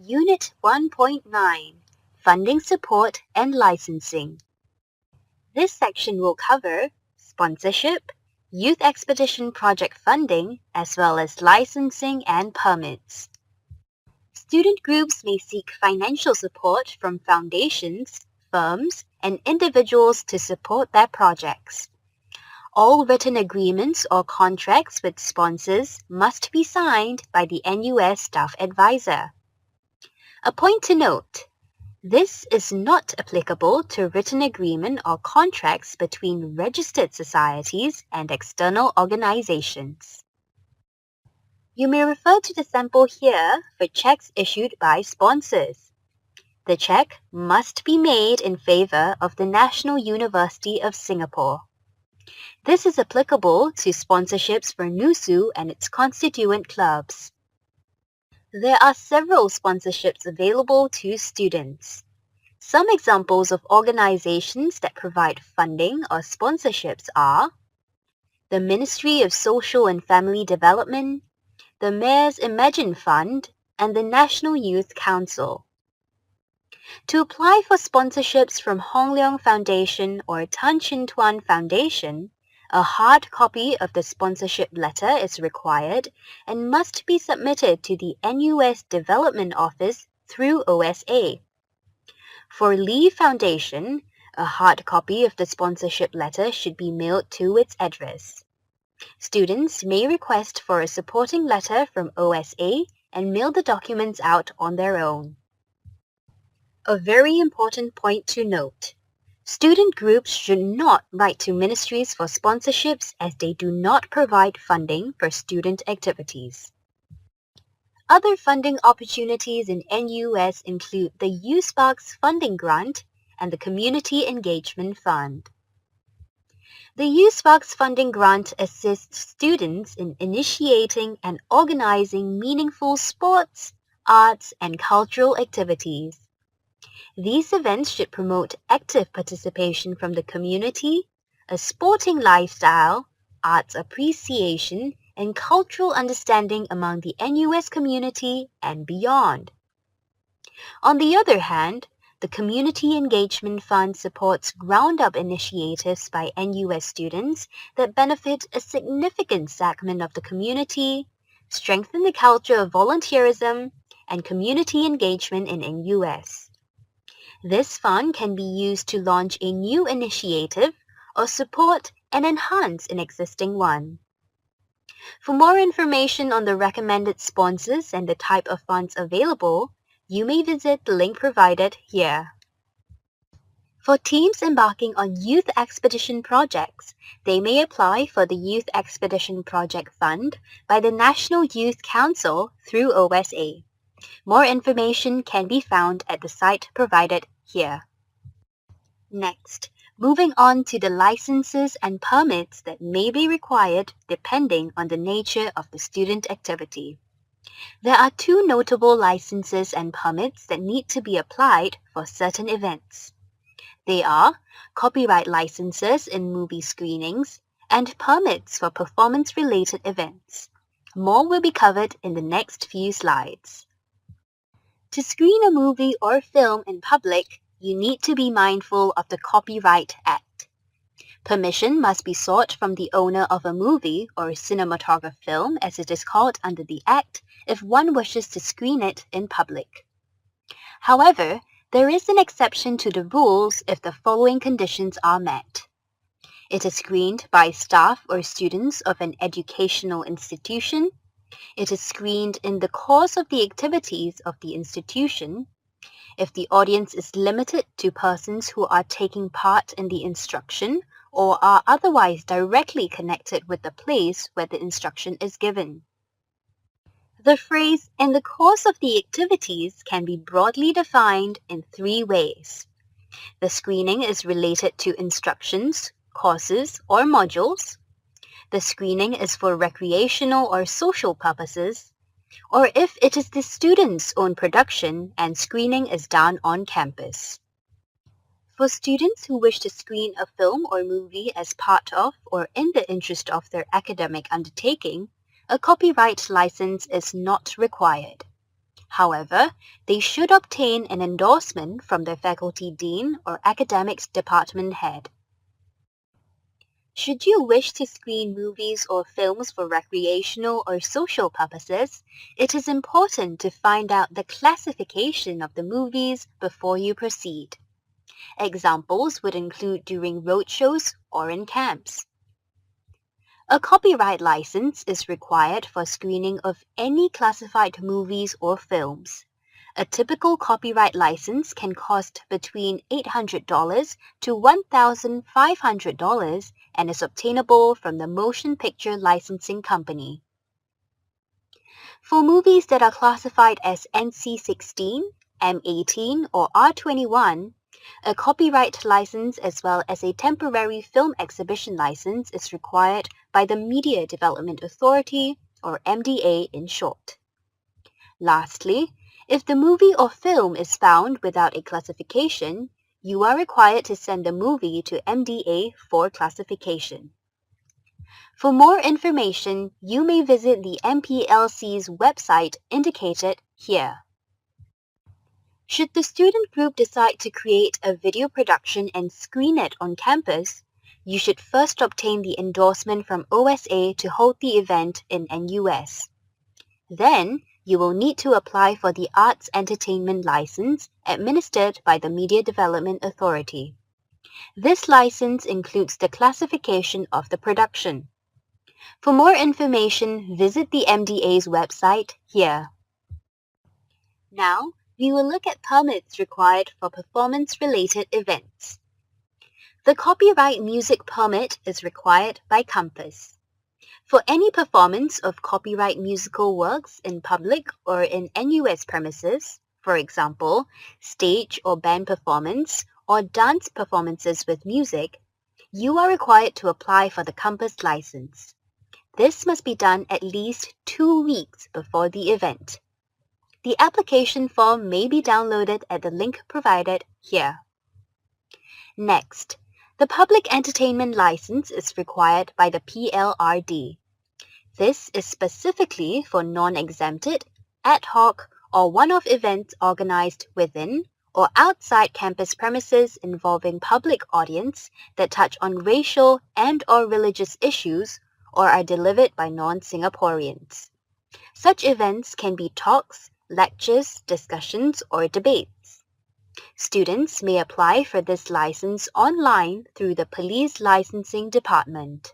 Unit 1.9, Funding Support and Licensing. This section will cover sponsorship, youth expedition project funding, as well as licensing and permits. Student groups may seek financial support from foundations, firms, and individuals to support their projects. All written agreements or contracts with sponsors must be signed by the NUS staff advisor. A point to note, this is not applicable to written agreement or contracts between registered societies and external organizations. You may refer to the sample here for checks issued by sponsors. The check must be made in favor of the National University of Singapore. This is applicable to sponsorships for NUSU and its constituent clubs. There are several sponsorships available to students. Some examples of organizations that provide funding or sponsorships are the Ministry of Social and Family Development, the Mayor's Imagine Fund, and the National Youth Council. To apply for sponsorships from Hong Leong Foundation or Tan Chin Tuan Foundation, a hard copy of the sponsorship letter is required and must be submitted to the NUS Development Office through OSA. For Lee Foundation, a hard copy of the sponsorship letter should be mailed to its address. Students may request for a supporting letter from OSA and mail the documents out on their own. A very important point to note. Student groups should not write to ministries for sponsorships as they do not provide funding for student activities. Other funding opportunities in NUS include the U-Sparks Funding Grant and the Community Engagement Fund. The U-Sparks Funding Grant assists students in initiating and organizing meaningful sports, arts, and cultural activities. These events should promote active participation from the community, a sporting lifestyle, arts appreciation, and cultural understanding among the NUS community and beyond. On the other hand, the Community Engagement Fund supports ground-up initiatives by NUS students that benefit a significant segment of the community, strengthen the culture of volunteerism, and community engagement in NUS. This fund can be used to launch a new initiative or support and enhance an existing one. For more information on the recommended sponsors and the type of funds available, you may visit the link provided here. For teams embarking on youth expedition projects, they may apply for the Youth Expedition Project Fund by the National Youth Council through OSA. More information can be found at the site provided here. Next, moving on to the licenses and permits that may be required depending on the nature of the student activity. There are two notable licenses and permits that need to be applied for certain events. They are copyright licenses in movie screenings and permits for performance-related events. More will be covered in the next few slides. To screen a movie or film in public, you need to be mindful of the Copyright Act. Permission must be sought from the owner of a movie or cinematograph film, as it is called under the Act, if one wishes to screen it in public. However, there is an exception to the rules if the following conditions are met. It is screened by staff or students of an educational institution. It is screened in the course of the activities of the institution. If the audience is limited to persons who are taking part in the instruction or are otherwise directly connected with the place where the instruction is given. The phrase "in the course of the activities" can be broadly defined in three ways. The screening is related to instructions, courses, or modules. The screening is for recreational or social purposes, or if it is the student's own production and screening is done on campus. For students who wish to screen a film or movie as part of or in the interest of their academic undertaking, a copyright license is not required. However, they should obtain an endorsement from their faculty dean or academics department head. Should you wish to screen movies or films for recreational or social purposes, it is important to find out the classification of the movies before you proceed. Examples would include during roadshows or in camps. A copyright license is required for screening of any classified movies or films. A typical copyright license can cost between $800 to $1,500 and is obtainable from the Motion Picture Licensing Company. For movies that are classified as NC-16, M18, or R21, a copyright license as well as a temporary film exhibition license is required by the Media Development Authority, or MDA in short. Lastly, if the movie or film is found without a classification, you are required to send the movie to MDA for classification. For more information, you may visit the MPLC's website indicated here. Should the student group decide to create a video production and screen it on campus, you should first obtain the endorsement from OSA to hold the event in NUS. Then, you will need to apply for the Arts Entertainment License administered by the Media Development Authority. This license includes the classification of the production. For more information, visit the MDA's website here. Now, we will look at permits required for performance-related events. The copyright music permit is required by campus. For any performance of copyright musical works in public or in NUS premises, for example, stage or band performance or dance performances with music, you are required to apply for the campus license. This must be done at least 2 weeks before the event. The application form may be downloaded at the link provided here. Next, the Public Entertainment License is required by the PLRD. This is specifically for non-exempted, ad hoc, or one-off events organized within or outside campus premises involving public audience that touch on racial and/or religious issues or are delivered by non-Singaporeans. Such events can be talks, lectures, discussions, or debates. Students may apply for this license online through the Police Licensing Department.